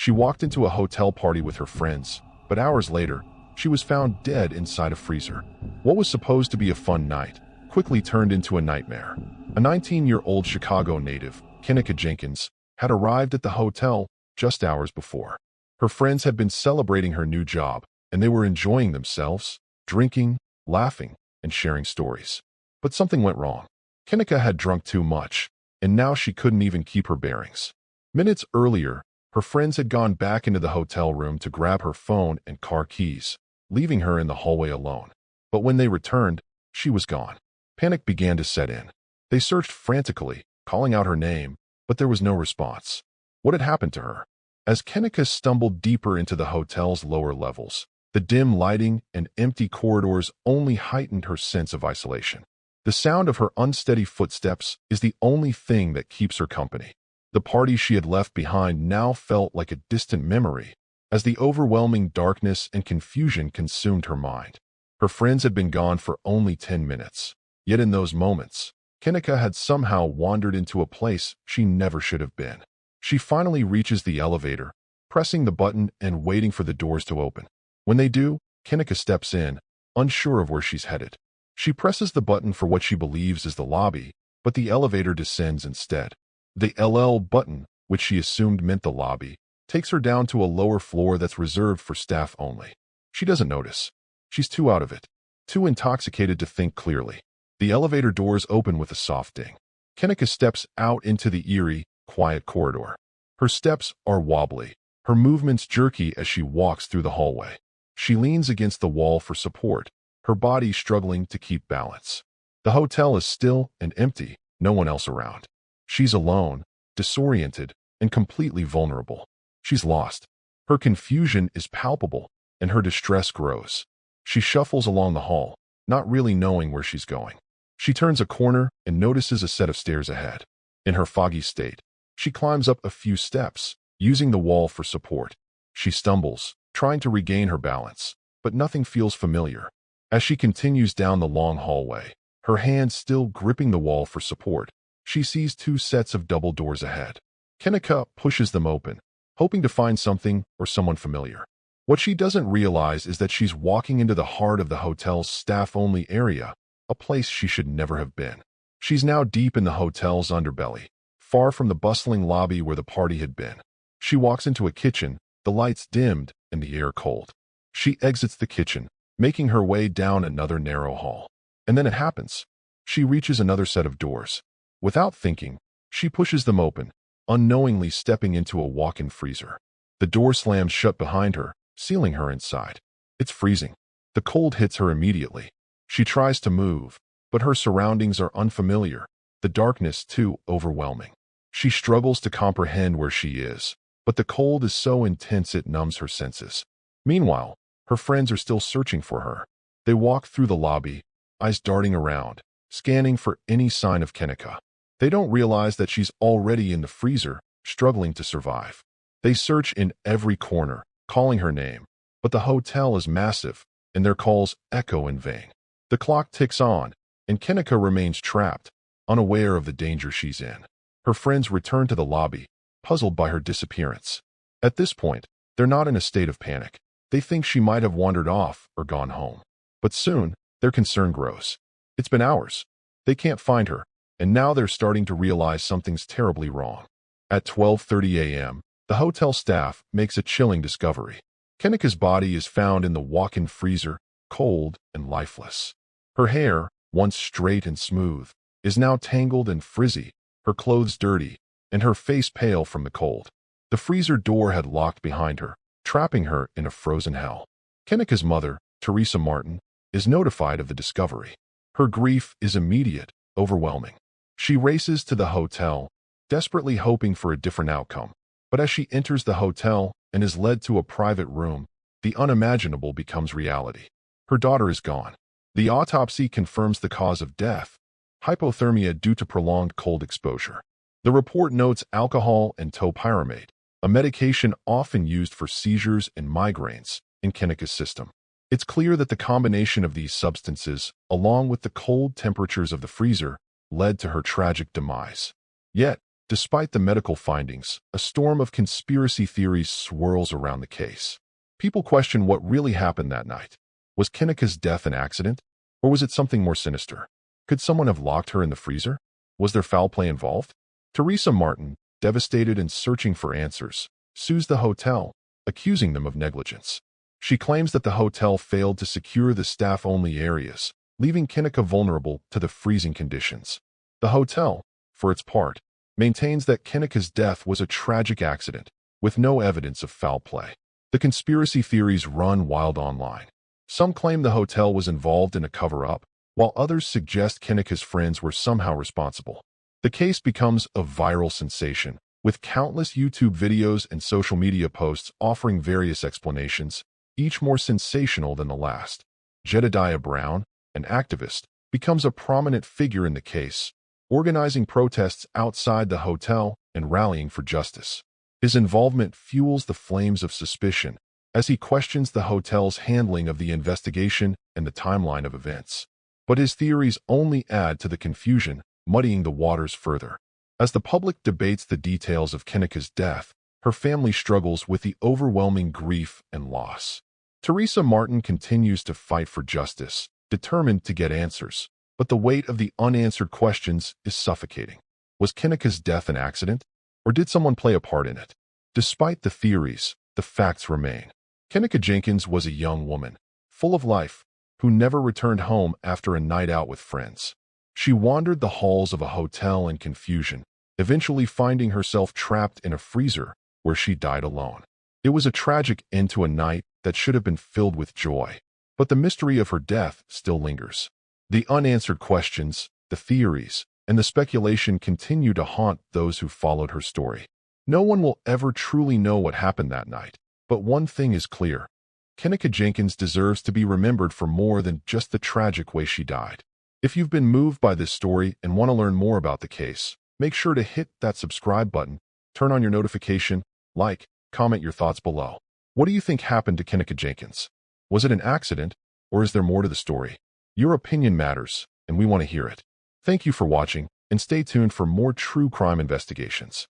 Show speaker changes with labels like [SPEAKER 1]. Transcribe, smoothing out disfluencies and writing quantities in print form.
[SPEAKER 1] She walked into a hotel party with her friends, but hours later, she was found dead inside a freezer. What was supposed to be a fun night quickly turned into a nightmare. A 19-year-old Chicago native, Kenneka Jenkins, had arrived at the hotel just hours before. Her friends had been celebrating her new job, and they were enjoying themselves, drinking, laughing, and sharing stories. But something went wrong. Kenneka had drunk too much, and now she couldn't even keep her bearings. Minutes earlier, her friends had gone back into the hotel room to grab her phone and car keys, leaving her in the hallway alone. But when they returned, she was gone. Panic began to set in. They searched frantically, calling out her name, but there was no response. What had happened to her? As Kenneka stumbled deeper into the hotel's lower levels, the dim lighting and empty corridors only heightened her sense of isolation. The sound of her unsteady footsteps is the only thing that keeps her company. The party she had left behind now felt like a distant memory, as the overwhelming darkness and confusion consumed her mind. Her friends had been gone for only 10 minutes. Yet in those moments, Kenneka had somehow wandered into a place she never should have been. She finally reaches the elevator, pressing the button and waiting for the doors to open. When they do, Kenneka steps in, unsure of where she's headed. She presses the button for what she believes is the lobby, but the elevator descends instead. The LL button, which she assumed meant the lobby, takes her down to a lower floor that's reserved for staff only. She doesn't notice. She's too out of it, too intoxicated to think clearly. The elevator doors open with a soft ding. Kenneka steps out into the eerie, quiet corridor. Her steps are wobbly, her movements jerky as she walks through the hallway. She leans against the wall for support, her body struggling to keep balance. The hotel is still and empty, no one else around. She's alone, disoriented, and completely vulnerable. She's lost. Her confusion is palpable, and her distress grows. She shuffles along the hall, not really knowing where she's going. She turns a corner and notices a set of stairs ahead. In her foggy state, she climbs up a few steps, using the wall for support. She stumbles, trying to regain her balance, but nothing feels familiar. As she continues down the long hallway, her hands still gripping the wall for support, she sees two sets of double doors ahead. Kenneka pushes them open, hoping to find something or someone familiar. What she doesn't realize is that she's walking into the heart of the hotel's staff-only area, a place she should never have been. She's now deep in the hotel's underbelly, far from the bustling lobby where the party had been. She walks into a kitchen, the lights dimmed and the air cold. She exits the kitchen, making her way down another narrow hall. And then it happens. She reaches another set of doors. Without thinking, she pushes them open, unknowingly stepping into a walk-in freezer. The door slams shut behind her, sealing her inside. It's freezing. The cold hits her immediately. She tries to move, but her surroundings are unfamiliar, the darkness too overwhelming. She struggles to comprehend where she is, but the cold is so intense it numbs her senses. Meanwhile, her friends are still searching for her. They walk through the lobby, eyes darting around, scanning for any sign of Kenneka. They don't realize that she's already in the freezer, struggling to survive. They search in every corner, calling her name, but the hotel is massive, and their calls echo in vain. The clock ticks on, and Kenneka remains trapped, unaware of the danger she's in. Her friends return to the lobby, puzzled by her disappearance. At this point, they're not in a state of panic. They think she might have wandered off or gone home. But soon, their concern grows. It's been hours. They can't find her, and now they're starting to realize something's terribly wrong. At 12:30 a.m., the hotel staff makes a chilling discovery. Kenneka's body is found in the walk-in freezer, cold and lifeless. Her hair, once straight and smooth, is now tangled and frizzy, her clothes dirty, and her face pale from the cold. The freezer door had locked behind her, trapping her in a frozen hell. Kenneka's mother, Teresa Martin, is notified of the discovery. Her grief is immediate, overwhelming. She races to the hotel, desperately hoping for a different outcome. But as she enters the hotel and is led to a private room, the unimaginable becomes reality. Her daughter is gone. The autopsy confirms the cause of death, hypothermia due to prolonged cold exposure. The report notes alcohol and topiramate, a medication often used for seizures and migraines, in Kenneka's system. It's clear that the combination of these substances, along with the cold temperatures of the freezer, led to her tragic demise. Yet, Despite the medical findings, a storm of conspiracy theories swirls around the case. People question what really happened that night. Was Kenneka's death an accident? Or was it something more sinister? Could someone have locked her in the freezer? Was there foul play involved? Teresa Martin, devastated and searching for answers, sues the hotel, accusing them of negligence. She claims that the hotel failed to secure the staff-only areas, leaving Kenneka vulnerable to the freezing conditions. The hotel, for its part, maintains that Kenneka's death was a tragic accident, with no evidence of foul play. The conspiracy theories run wild online. Some claim the hotel was involved in a cover-up, while others suggest Kenneka's friends were somehow responsible. The case becomes a viral sensation, with countless YouTube videos and social media posts offering various explanations, each more sensational than the last. Jedediah Brown, an activist, becomes a prominent figure in the case, organizing protests outside the hotel and rallying for justice. His involvement fuels the flames of suspicion as he questions the hotel's handling of the investigation and the timeline of events. But his theories only add to the confusion, muddying the waters further. As the public debates the details of Kenneka's death, her family struggles with the overwhelming grief and loss. Teresa Martin continues to fight for justice, determined to get answers, but the weight of the unanswered questions is suffocating. Was Kenneka's death an accident, or did someone play a part in it? Despite the theories, the facts remain. Kenneka Jenkins was a young woman, full of life, who never returned home after a night out with friends. She wandered the halls of a hotel in confusion, eventually finding herself trapped in a freezer where she died alone. It was a tragic end to a night that should have been filled with joy, but the mystery of her death still lingers. The unanswered questions, the theories, and the speculation continue to haunt those who followed her story. No one will ever truly know what happened that night, but one thing is clear. Kenneka Jenkins deserves to be remembered for more than just the tragic way she died. If you've been moved by this story and want to learn more about the case, make sure to hit that subscribe button, turn on your notification, like, comment your thoughts below. What do you think happened to Kenneka Jenkins? Was it an accident, or is there more to the story? Your opinion matters, and we want to hear it. Thank you for watching, and stay tuned for more true crime investigations.